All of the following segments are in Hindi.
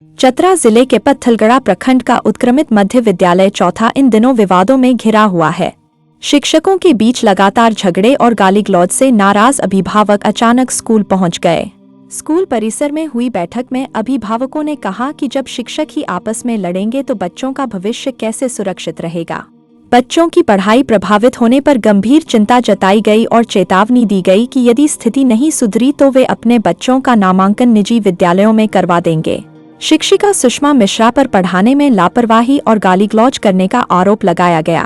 चतरा जिले के पत्थलगढ़ा प्रखंड का उत्क्रमित मध्य विद्यालय चौथा इन दिनों विवादों में घिरा हुआ है। शिक्षकों के बीच लगातार झगड़े और गाली गलौज से नाराज अभिभावक अचानक स्कूल पहुंच गए। स्कूल परिसर में हुई बैठक में अभिभावकों ने कहा कि जब शिक्षक ही आपस में लड़ेंगे तो बच्चों का भविष्य कैसे सुरक्षित रहेगा। बच्चों की पढ़ाई प्रभावित होने पर गंभीर चिंता जताई गई और चेतावनी दी गई कि यदि स्थिति नहीं सुधरी तो वे अपने बच्चों का नामांकन निजी विद्यालयों में करवा देंगे। शिक्षिका सुषमा मिश्रा पर पढ़ाने में लापरवाही और गाली गलौज करने का आरोप लगाया गया।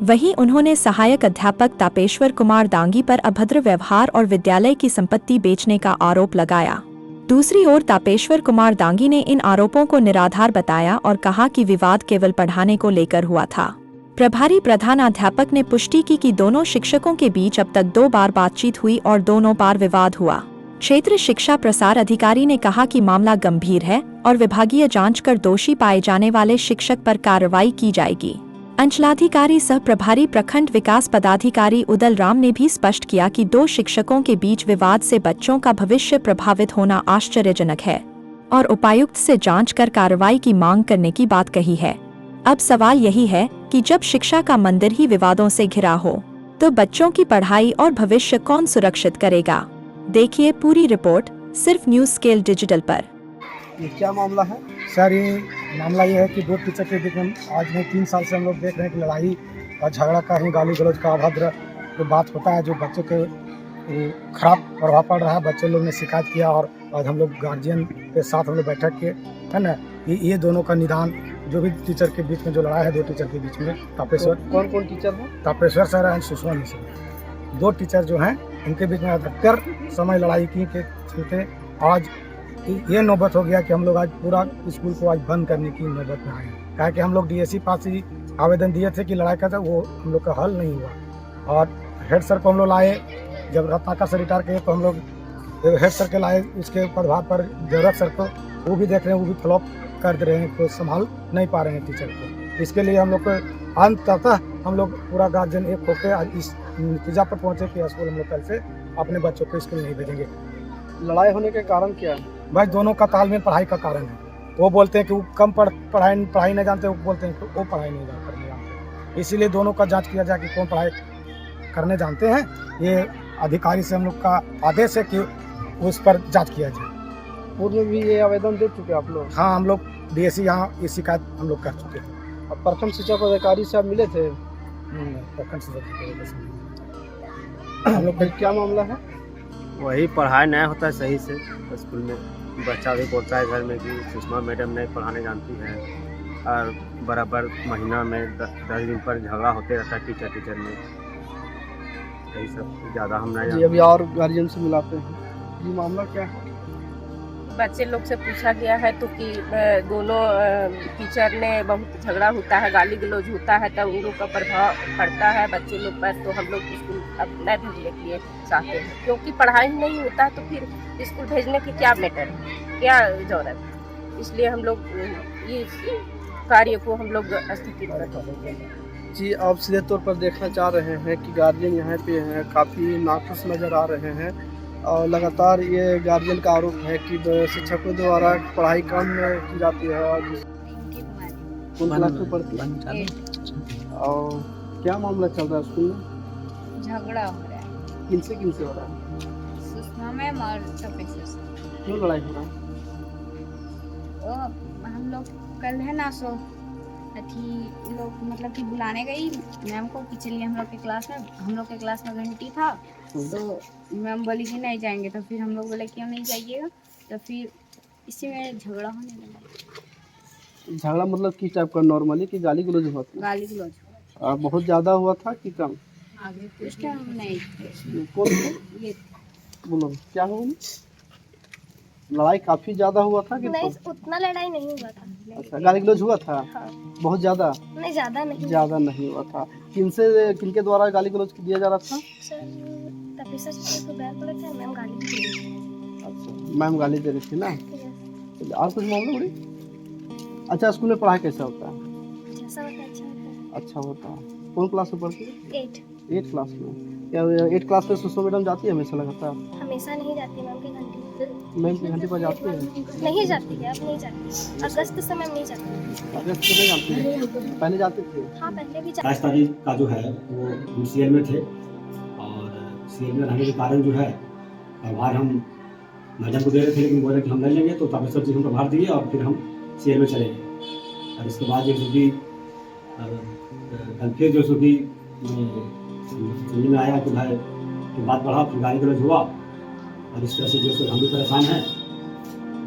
वहीं उन्होंने सहायक अध्यापक तापेश्वर कुमार दांगी पर अभद्र व्यवहार और विद्यालय की संपत्ति बेचने का आरोप लगाया। दूसरी ओर तापेश्वर कुमार दांगी ने इन आरोपों को निराधार बताया और कहा कि विवाद केवल पढ़ाने को लेकर हुआ था। प्रभारी प्रधानाध्यापक ने पुष्टि की कि दोनों शिक्षकों के बीच अब तक 2 बार बातचीत हुई और दोनों बार विवाद हुआ। क्षेत्र शिक्षा प्रसार अधिकारी ने कहा कि मामला गंभीर है और विभागीय जांच कर दोषी पाए जाने वाले शिक्षक पर कार्रवाई की जाएगी। अंचलाधिकारी सह प्रभारी प्रखंड विकास पदाधिकारी उदल राम ने भी स्पष्ट किया कि 2 शिक्षकों के बीच विवाद से बच्चों का भविष्य प्रभावित होना आश्चर्यजनक है और उपायुक्त से जांच कर कार्रवाई की मांग करने की बात कही है। अब सवाल यही है कि जब शिक्षा का मंदिर ही विवादों से घिरा हो तो बच्चों की पढ़ाई और भविष्य कौन सुरक्षित करेगा। देखिए पूरी रिपोर्ट सिर्फ न्यूज़ स्केल डिजिटल पर। ये क्या मामला है सर? ये मामला ये है कि 2 टीचर के बीच में आज नहीं 3 साल से हम लोग देख रहे हैं कि लड़ाई और झगड़ा का ही गाली गलौज का अभद्र जो बात होता है, जो बच्चों के खराब प्रभाव पड़ रहा है। बच्चे लोग ने शिकायत किया और आज हम लोग गार्जियन के साथ हम लोग बैठक किए, है ना। ये दोनों का निदान, जो भी टीचर के बीच में जो लड़ाई है 2 टीचर के बीच में, तापेश्वर कौन टीचर है? Tapeshwar sir and Sushma Mishra, 2 teacher जो हैं इनके बीच में अधिकतर समय लड़ाई की के चलते आज ये नौबत हो गया कि हम लोग आज पूरा स्कूल को आज बंद करने की नौबत में आए। कहा कि हम लोग डीएससी पास ही आवेदन दिए थे कि लड़ाई का था, वो हम लोग का हल नहीं हुआ। और हेड सर को हम लोग लाए, जब रत्नाकर से रिटायर किए तो हम लोग हेड सर के लाए, उसके प्रभाव पर जरूरत सर को वो भी देख रहे हैं, वो भी फ्लॉप कर दे रहे हैं, कोई संभाल नहीं पा रहे हैं टीचर को। इसके लिए हम लोग को अंततः हम लोग पूरा गार्जियन एक होकर आज इस नतीजा पर पहुँचे कि स्कूल हम लोग कल से अपने बच्चों को स्कूल नहीं भेजेंगे। लड़ाई होने के कारण क्या है? भाई दोनों का तालमेल पढ़ाई का कारण है। वो बोलते हैं कि वो कम पढ़ाई नहीं जानते, वो बोलते हैं कि वो पढ़ाई नहीं जानते। इसीलिए दोनों का जांच किया जाए कि कौन पढ़ाई करने जानते हैं। ये अधिकारी से हम लोग का आदेश है कि उस पर जांच किया जाए। पूर्व में भी ये आवेदन दे चुके आप लोग? हाँ, हम लोग डीएससी यहाँ ये शिकायत हम लोग कर चुके थे। अब प्रखंड शिक्षा पदाधिकारी से आप मिले थे? प्रखंड से हम लोग क्या मामला है? वही पढ़ाई नहीं होता है सही से स्कूल में। बच्चा भी बोलता है घर में कि सुषमा मैडम नहीं पढ़ाने जानती है, और बराबर महीना में 10 दिन पर झगड़ा होते रहता है टीचर में। यही सब ज़्यादा हम नहीं जी, अभी और गार्जियन से मिलाते हैं। जी, मामला क्या है? बच्चे लोग से पूछा गया है तो कि दोनों टीचर ने बहुत झगड़ा होता है, गाली गलौज होता है, तब उन लोग का प्रभाव पड़ता है बच्चे लोग पर। तो हम लोग स्कूल अब नहीं भेजने के लिए चाहते हैं, क्योंकि पढ़ाई नहीं होता है तो फिर स्कूल भेजने की क्या मैटर है, क्या ज़रूरत। इसलिए हम लोग ये कार्य को हम लोग स्थगित करते हैं। जी, आप सीधे तौर पर देखना चाह रहे हैं कि गार्जियन यहाँ पे हैं, काफ़ी नाखुश नज़र आ रहे हैं और लगातार ये गार्जियन का आरोप है कि शिक्षकों द्वारा पढ़ाई कम की जाती है। और कौन क्लास में पढ़ती है? और क्या मामला चल रहा है स्कूल में? झगड़ा हो रहा है। किनसे हो रहा है? सुषमा मैम और तपेश्वर से। क्यों लड़ाई हो रहा है? वो हम लोग कल है ना, सो अथी लोग मतलब कि बुलाने गई मैम को कि चलिए हम लोग के क्लास में घंटी था, तो मैम बोली कि नहीं जाएंगे। तो फिर हम लोग बोले क्यों नहीं जाइएगा, तो फिर इसी में झगड़ा होने लगा। झगड़ा मतलब किस टाइप का? नॉर्मली कि गाली गलौज हुआ था? गाली गलौज। बहुत ज़्यादा हुआ था कि कम? आगे कुछ टाइम नहीं। कौन ये बोलो क्या हुआ? लड़ाई काफ़ी ज़्यादा हुआ था कि नहीं? उतना लड़ाई नहीं हुआ था। अच्छा, गाली गलौज हुआ था? हाँ। बहुत ज़्यादा? नहीं, ज़्यादा नहीं हुआ था। किनके द्वारा गाली गलौज दिया जा रहा था? सर, तपेश्वर सर को बैर पड़े थे, मैम गाली दे रही थी। अच्छा, मैम गाली दे रही थी ना। और कुछ मामला बड़ी? अच्छा, स्कूल में पढ़ाई कैसा होता है? जैसा होता है अच्छा होता है। कौन क्लास में पढ़ती है? 8 क्लास में। क्या 8 क्लास में सुषमा मैडम जाती है हमेशा लगातार? हमेशा नहीं जाती मैम की घंटी। मैम की घंटी पर जाती है? नहीं जाती है, अब नहीं जाती। अगस्त से मैम नहीं जाती। अगस्त से नहीं जाती है, पहले जाते थे। हाँ पहले भी 28 तारीख का जो है वो हम सीएल में थे और सीएल में रहने के कारण जो है प्रभार हम मैडम को दे रहे थे, लेकिन बोले कि हम नहीं लेंगे, तो प्रोफेसर जी हम प्रभार दिए और फिर हम सीएल में चले गए। और इसके बाद जो सो कि कल फिर जो सो कि समझ में आया कि भाई कि बात बढ़ा, फिर गाली गलौज हुआ और इस तरह से जो सो हम भी परेशान हैं।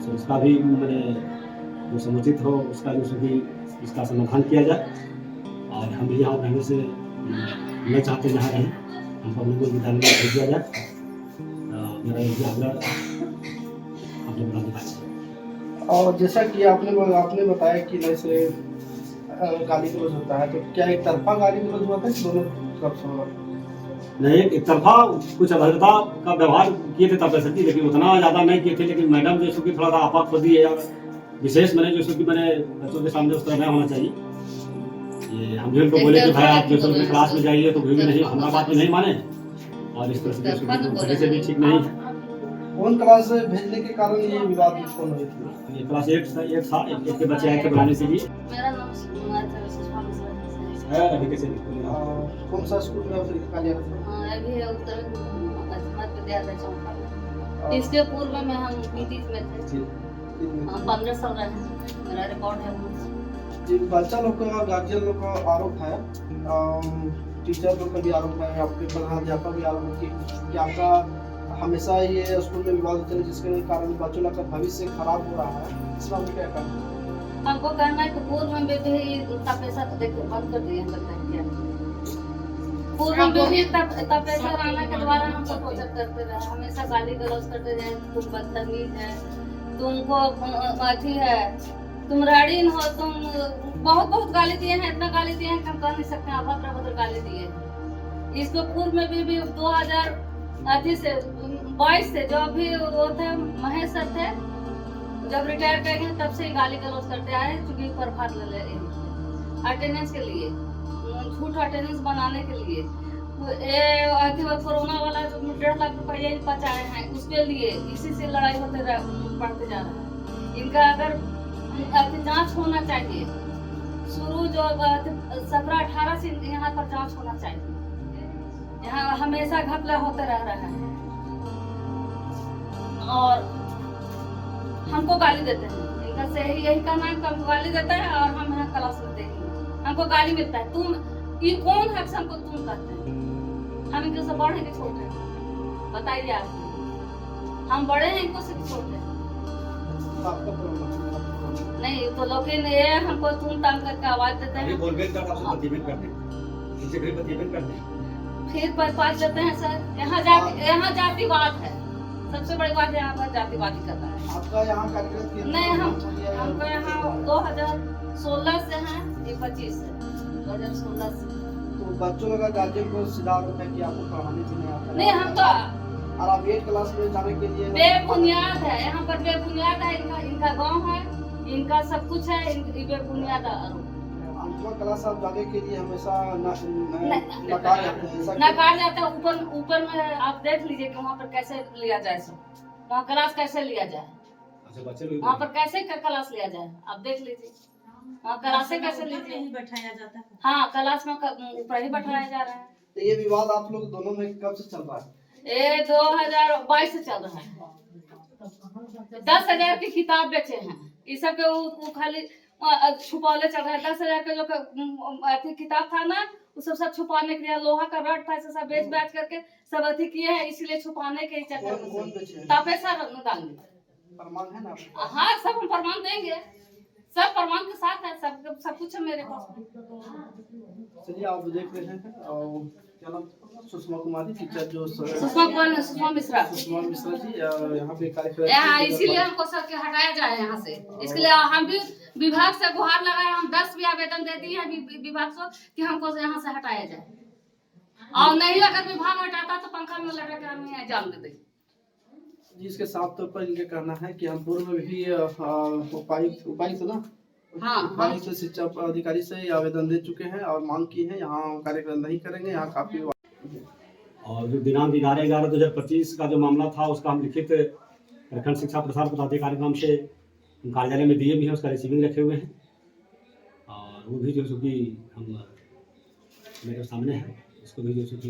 तो इसका भी मैंने जो समुचित हो उसका जो सो कि इसका समाधान किया जाए और हम भी यहाँ रहने से नहीं चाहते जहाँ रहें, हमको अपने को विद्यालय में भेज दिया जाए। मेरा यही आग्रह अपने पदाधिकारी। और जैसा कि आपने बताया कि जैसे गाली गलौज होता है, तो क्या एक तरफा गाली गलौज होता है कि दोनों तरफ से होता है? नहीं, एक तरफा कुछ अभद्रता का व्यवहार किए थे प्रोफेसर जी, लेकिन उतना ज़्यादा नहीं किए थे। लेकिन मैडम जो सो कि थोड़ा सा आपा खोदी है और विशेष मैंने जो सो कि मैंने बच्चों के सामने उस तरह नहीं होना चाहिए। ये हम भी उनको बोले कि भाई आप जो सो क्लास में जाइए, तो भी नहीं, हमारा बात भी नहीं माने और इस तरह से जो सो से भी ठीक नहीं। कौन क्लास भेजने के कारण ये विवाद उत्पन्न हुई थी? ये क्लास 1 था, एक के बच्चे आए थे बुलाने के लिए। मेरा नाम सुषमा था। है अभी कैसे कौन सा स्कूल में आपने कार्य अभी उत्तर मध्य विद्यालय चौका। इसके पूर्व में हम नीतीश में थे। हम 15 साल रहे, मेरा रिकॉर्ड है। जी, बच्चा लोग का, गार्जियन लोग का आरोप है, टीचर लोग का भी आरोप है, आपके प्रधानाध्यापक भी आरोप है कि आपका हमेशा ये स्कूल में विवाद होते हैं, जिसके कारण बच्चों लोग का भविष्य खराब हो रहा है। इस बारे में क्या कहना है? हमको कहना है कि पूर्व में भी तपेसा तो देखो बंद कर दिए हैं। पूर्व में भी तपेसा राणा के द्वारा हम सब प्रचार करते रहे, हमेशा गाली गलौज करते रहे, तुम बदतमीज है, तुमको अथी है, तुम राड़ीन हो, तुम बहुत गाली दिए हैं। इतना गाली दिए हैं कि हम कह नहीं सकते, अभद्र गाली दिए हैं। इसको पूर्व में भी 2022 से जो अभी वो थे महेश सर थे, जब रिटायर कर गए तब से गाली गलौज करते आए, क्योंकि प्रभार ले रहे अटेंडेंस के लिए, झूठ अटेंडेंस बनाने के लिए। कोरोना वाला 1.5 लाख रुपया बचाए हैं, उसके लिए इसी से लड़ाई होते बढ़ते जा रहा है। इनका अगर जांच होना चाहिए, शुरू जो 17-18 से यहाँ पर जांच होना चाहिए। यहाँ हमेशा घपला होते रह रहा है और हमको गाली देते हैं। इनका सही यही कहना है, हमको गाली देता है और हम यहाँ क्लास में देखेंगे, हमको गाली मिलता है। तुम ये कौन है हमको तुम कहते हैं? हम इनके से बड़े हैं कि छोटे हैं? बताइए आप, हम बड़े हैं इनको से छोटे हैं? नहीं तो लोग ये हमको तुम ताम करके आवाज देते हैं, फिर पास देते हैं। सर यहाँ जातिवाद है, सबसे बड़ी बात यहाँ पर जातिवादी करना है। आपका यहाँ कार्यक्रम नहीं, हमको यहाँ 2016 से है, ये 25 से 2016 से। तो बच्चों लोग का गार्जियन को सीधा आरोप है कि आपको पढ़ाने से नहीं आता। नहीं, हम तो और आप 8 क्लास में जाने के लिए बेबुनियाद है, यहाँ पर बेबुनियाद है। इनका गाँव है, इनका सब कुछ है, बेबुनियाद आरोप। 8वां क्लास आप जाने के लिए हमेशा नकार जाते हैं। नकार जाता है। ऊपर में आप देख लीजिए कि वहाँ पर कैसे लिया जाए, सब वहाँ क्लास कैसे लिया जाए, वहाँ पर कैसे क्लास लिया जाए, आप देख लीजिए वहाँ क्लास कैसे लीजिए, बैठाया जाता है। हाँ, क्लास में ऊपर ही बैठाया जा रहा है। तो ये विवाद आप लोग दोनों में कब से चल रहा है? ये 2022 से चल रहा है। 10,000 की किताब बेचे हैं, इस सब के वो खाली छुपाले चल रहा है। 10,000 का जो किताब था ना, वो सब छुपाने के लिए, लोहा का रड था, सब बेच करके सब अथी किए हैं, इसलिए छुपाने के चक्कर में। तापेसा गांधी प्रमाण है ना? हाँ, सब हम प्रमाण देंगे, सब प्रमाण के साथ है, सब कुछ है मेरे पास। चलिए, आप देख रहे हैं और क्या नाम? सुषमा कुमारी, टीचर जो सुषमा मिश्रा जी यहाँ पे कार्यक्रम, इसीलिए हमको सबके हटाया जाए यहाँ से। इसके लिए हम भी विभाग से गुहार लगाए, हम 10 भी आवेदन दे दिए हैं विभाग को कि हमको यहाँ से हटाया जाए, और नहीं अगर विभाग हटाता तो पंखा में लटक के हम यहाँ जान दे दें। जिसके साफ तौर पर इनका कहना है कि हम पूर्व में भी उपायुक्त ना, उपायुक्त शिक्षा अधिकारी से आवेदन दे चुके हैं और मांग की है, यहाँ कार्यक्रम नहीं करेंगे। यहाँ काफी और जो दिनांक 11/11/2025 का जो मामला था, उसका हम लिखित प्रखंड शिक्षा प्रसार पदाधिकारी नाम से हम कार्यालय में दिए भी हैं, उसका रिसीविंग रखे हुए हैं और वो भी जो सो कि हम मेरे सामने है, इसको भी जो सो कि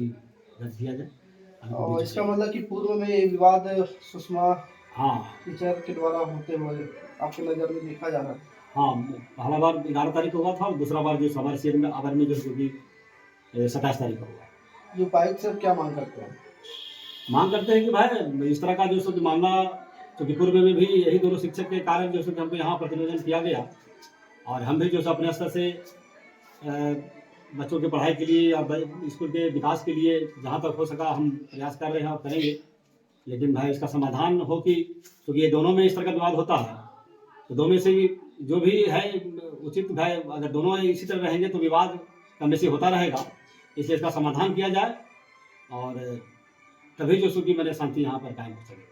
रद्द किया जाए। और इसका मतलब कि पूर्व में ये विवाद सुषमा हाँ टीचर के द्वारा होते हुए आपकी नज़र में देखा जा रहा है। हाँ, पहला बार 11 तारीख को हुआ था और दूसरा बार जो हमारे शहर में आवर में जो सो कि 27 तारीख को हुआ। जो उपायुक्त से क्या मांग करते हैं? मांग करते हैं कि भाई इस तरह का जो सो कि मामला, क्योंकि पूर्व में भी यही दोनों शिक्षक के कारण जो सो कि हमको यहाँ प्रतिनिधित्व किया गया और हम भी जो सो अपने स्तर से बच्चों की पढ़ाई के लिए या स्कूल के विकास के लिए जहाँ तक हो सका हम प्रयास कर रहे हैं और करेंगे, लेकिन भाई इसका समाधान हो कि क्योंकि ये दोनों में इस तरह का विवाद होता है तो दोनों में से जो भी है उचित भाई, अगर दोनों इसी तरह रहेंगे तो विवाद कम बेसी होता रहेगा, इसलिए इसका समाधान किया जाए और तभी जो सो कि मैंने शांति यहाँ पर कायम हो सके।